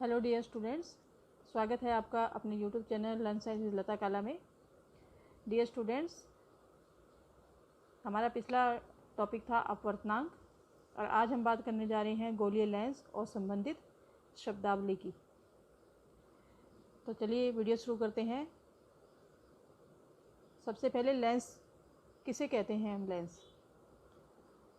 Hello dear students, स्वागत है आपका अपने YouTube channel learn science with Lata Kala में। डियर स्टूडेंट्स, हमारा पिछला टॉपिक था अपवर्तनांक और आज हम बात करने जा रहे हैं गोलीय लेंस और संबंधित शब्दावली की। तो चलिए वीडियो शुरू करते हैं। सबसे पहले लेंस किसे कहते हैं हम? लेंस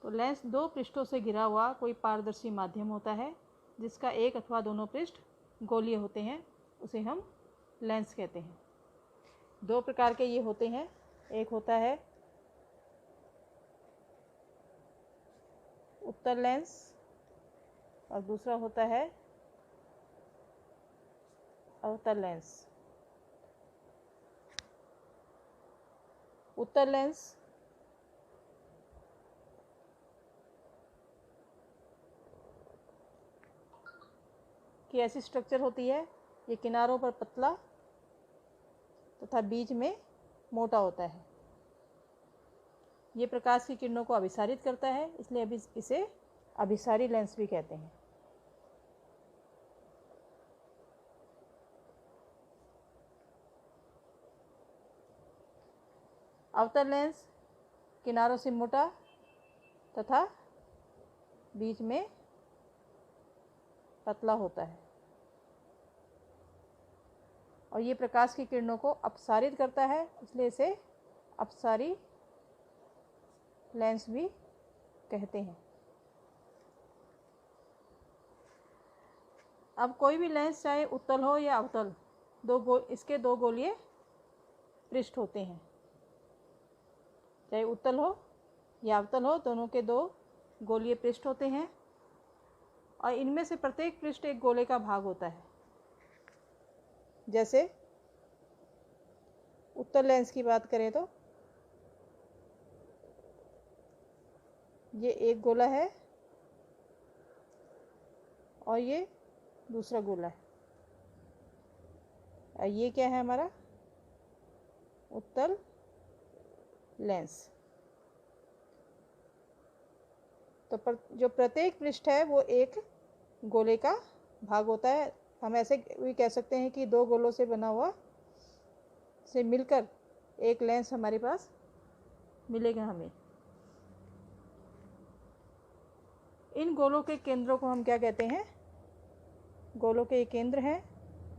तो लेंस दो पृष्ठों से घिरा हुआ कोई पारदर्शी माध्यम होता है जिसका एक अथवा दोनों पृष्ठ गोलीय होते हैं, उसे हम लेंस कहते हैं। दो प्रकार के ये होते हैं, एक होता है उत्तल लेंस और दूसरा होता है अवतल लेंस। उत्तल लेंस की ऐसी स्ट्रक्चर होती है, ये किनारों पर पतला तथा बीच में मोटा होता है। ये प्रकाश की किरणों को अभिसारित करता है, इसलिए इसे अभिसारी लेंस भी कहते हैं। अवतल लेंस किनारों से मोटा तथा बीच में पतला होता है और ये प्रकाश की किरणों को अपसारित करता है, इसलिए इसे अपसारी लेंस भी कहते हैं। अब कोई भी लेंस चाहे उत्तल हो या अवतल, इसके दो गोलीय पृष्ठ होते हैं। चाहे उत्तल हो या अवतल हो, दोनों के दो गोलीय पृष्ठ होते हैं और इनमें से प्रत्येक पृष्ठ एक गोले का भाग होता है। जैसे उत्तल लेंस की बात करें तो ये एक गोला है और ये दूसरा गोला है। और ये क्या है? हमारा उत्तल लेंस। तो जो प्रत्येक पृष्ठ है वो एक गोले का भाग होता है। हम ऐसे भी कह सकते हैं कि दो गोलों से बना हुआ से मिलकर एक लेंस हमारे पास मिलेगा हमें। इन गोलों के केंद्रों को हम क्या कहते हैं? गोलों के केंद्र हैं,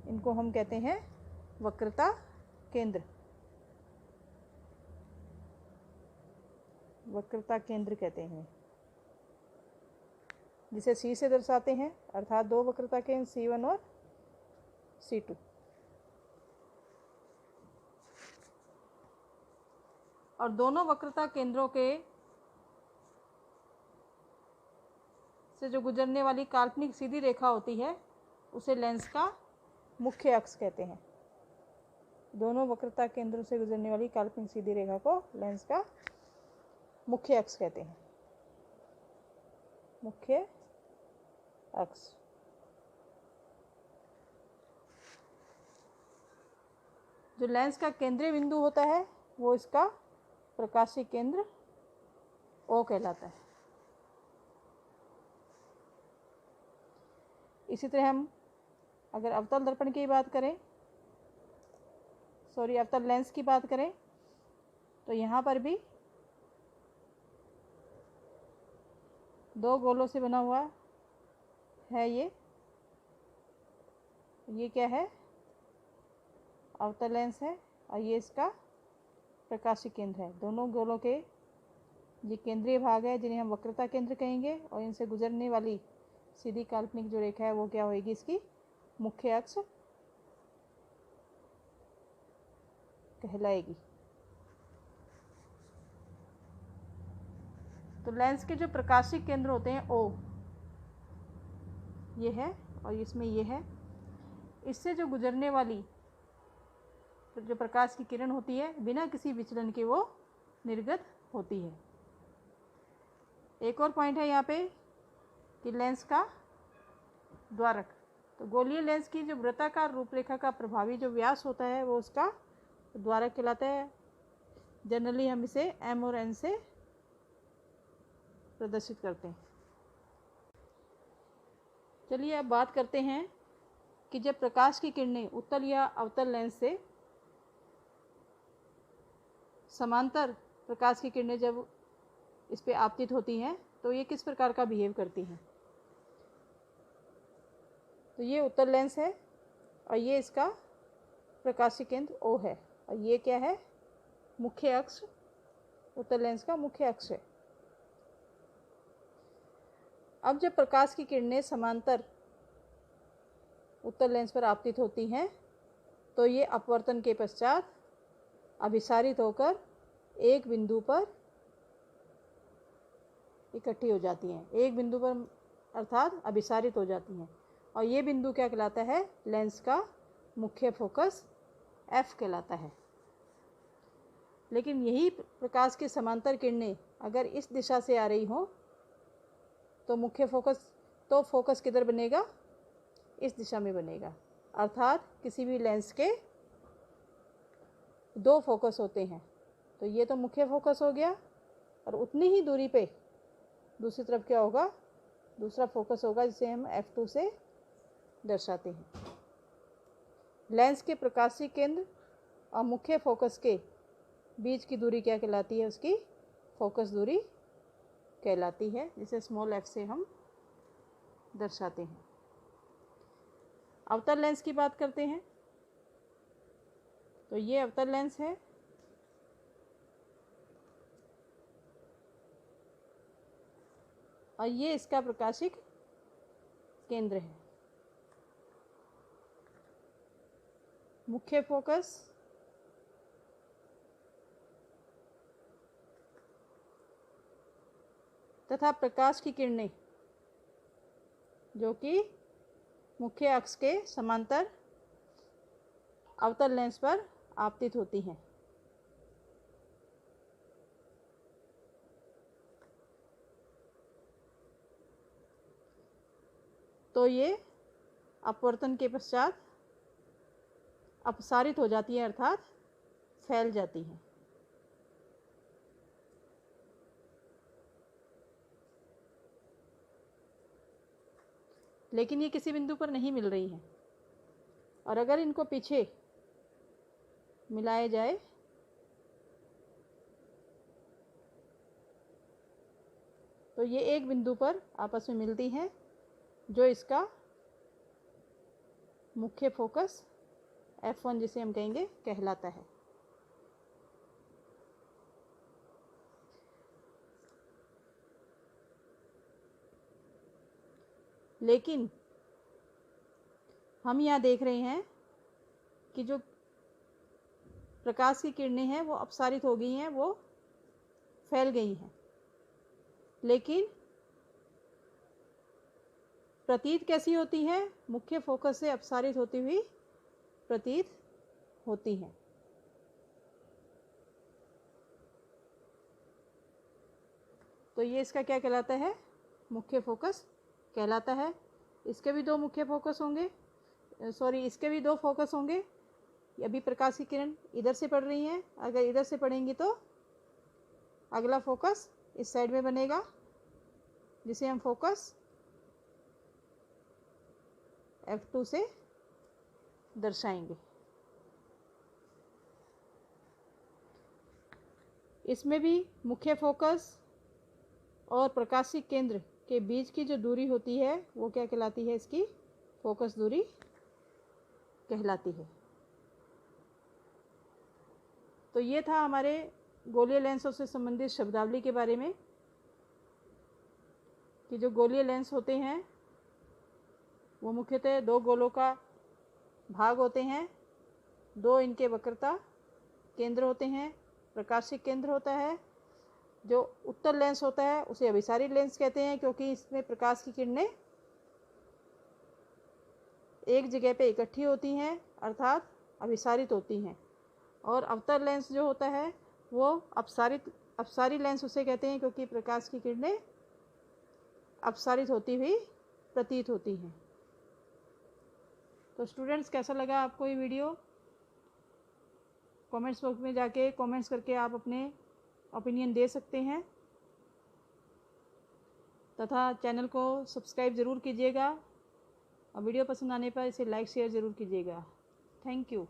इनको हम कहते हैं वक्रता केंद्र। वक्रता केंद्र कहते हैं, जिसे C से दर्शाते हैं, अर्थात दो वक्रता केंद्र C1 और C2। और दोनों वक्रता केंद्रों के से जो गुजरने वाली काल्पनिक सीधी रेखा होती है उसे लेंस का मुख्य अक्ष कहते हैं। दोनों वक्रता केंद्रों से गुजरने वाली काल्पनिक सीधी रेखा को लेंस का मुख्य अक्ष कहते हैं। मुख्य अक्ष। जो लेंस का केंद्रीय बिंदु होता है वो इसका प्रकाशीय केंद्र O कहलाता है। इसी तरह हम अगर अवतल दर्पण की बात करें, अवतल लेंस की बात करें, तो यहाँ पर भी दो गोलों से बना हुआ है। ये क्या है? अवतल लेंस है और ये इसका प्रकाशीय केंद्र है। दोनों गोलों के ये केंद्रीय भाग है जिन्हें हम वक्रता केंद्र कहेंगे और इनसे गुजरने वाली सीधी काल्पनिक जो रेखा है वो क्या होगी? इसकी मुख्य अक्ष कहलाएगी। तो लेंस के जो प्रकाशीय केंद्र होते हैं O, ये है और इसमें ये है। इससे जो गुजरने वाली जो प्रकाश की किरण होती है बिना किसी विचलन के वो निर्गत होती है। एक और पॉइंट है यहाँ पे कि लेंस का द्वारक। तो गोलीय लेंस की जो वृत्ताकार रूपरेखा का प्रभावी जो व्यास होता है वो उसका द्वारक कहलाता है। जनरली हम इसे M और N से प्रदर्शित करते हैं। चलिए अब बात करते हैं कि जब प्रकाश की किरणें उत्तल या अवतल लेंस से समांतर प्रकाश की किरणें जब इस पे आपतित होती हैं तो ये किस प्रकार का बिहेव करती हैं। तो ये उत्तल लेंस है और ये इसका प्रकाशीय केंद्र O है और ये क्या है, मुख्य अक्ष, उत्तल लेंस का मुख्य अक्ष है। अब जब प्रकाश की किरणें समांतर उत्तल लेंस पर आपतित होती हैं तो ये अपवर्तन के पश्चात अभिसारित होकर एक बिंदु पर इकट्ठी हो जाती हैं, एक बिंदु पर अर्थात अभिसारित हो जाती हैं और ये बिंदु क्या कहलाता है, लेंस का मुख्य फोकस F कहलाता है। लेकिन यही प्रकाश की समांतर किरणें अगर इस दिशा से आ रही हो तो मुख्य फोकस किधर बनेगा, इस दिशा में बनेगा। अर्थात किसी भी लेंस के दो फोकस होते हैं, तो ये तो मुख्य फोकस हो गया और उतनी ही दूरी पे दूसरी तरफ क्या होगा, दूसरा फोकस होगा जिसे हम F2 से दर्शाते हैं। लेंस के प्रकाशीय केंद्र और मुख्य फोकस के बीच की दूरी क्या कहलाती है, उसकी फोकस दूरी कहलाती है, जिसे स्मॉल f से हम दर्शाते हैं। अवतल लेंस की बात करते हैं तो ये अवतल लेंस है और ये इसका प्रकाशीय केंद्र है। मुख्य फोकस तथा प्रकाश की किरणें जो कि मुख्य अक्ष के समांतर अवतल लेंस पर आपतित होती हैं। तो ये अपवर्तन के पश्चात अपसारित हो जाती है अर्थात फैल जाती हैं। लेकिन ये किसी बिंदु पर नहीं मिल रही हैं और अगर इनको पीछे मिलाया जाए तो ये एक बिंदु पर आपस में मिलती हैं, जो इसका मुख्य फोकस F1 जिसे हम कहेंगे कहलाता है। लेकिन हम यहाँ देख रहे हैं कि जो प्रकाश की किरणें हैं वो अपसारित हो गई हैं, वो फैल गई हैं, लेकिन प्रतीत कैसी होती है, मुख्य फोकस से अपसारित होती हुई प्रतीत होती हैं। तो ये इसका क्या कहलाता है, मुख्य फोकस कहलाता है। इसके भी दो मुख्य फोकस होंगे, इसके भी दो फोकस होंगे। अभी प्रकाश की किरण इधर से पड़ रही हैं, अगर इधर से पड़ेंगी तो अगला फोकस इस साइड में बनेगा, जिसे हम फोकस F2 से दर्शाएंगे। इसमें भी मुख्य फोकस और प्रकाशिक केंद्र के बीच की जो दूरी होती है वो क्या कहलाती है, इसकी फोकस दूरी कहलाती है। तो ये था हमारे गोलीय लेंसों से संबंधित शब्दावली के बारे में, कि जो गोलीय लेंस होते हैं वो मुख्यतः दो गोलों का भाग होते हैं, दो इनके वक्रता केंद्र होते हैं, प्रकाशिक केंद्र होता है। जो उत्तल लेंस होता है उसे अभिसारित लेंस कहते हैं, क्योंकि इसमें प्रकाश की किरणें एक जगह पे इकट्ठी होती हैं अर्थात अभिसारित होती हैं। और अवतल लेंस जो होता है वो अपसारित लेंस उसे कहते हैं, क्योंकि प्रकाश की किरणें अपसारित होती हुई प्रतीत होती हैं। तो स्टूडेंट्स, कैसा लगा आपको ये वीडियो? कमेंट्स बॉक्स में जाके कमेंट्स करके आप अपने ओपिनियन दे सकते हैं, तथा चैनल को सब्सक्राइब ज़रूर कीजिएगा और वीडियो पसंद आने पर इसे लाइक शेयर ज़रूर कीजिएगा। Thank you.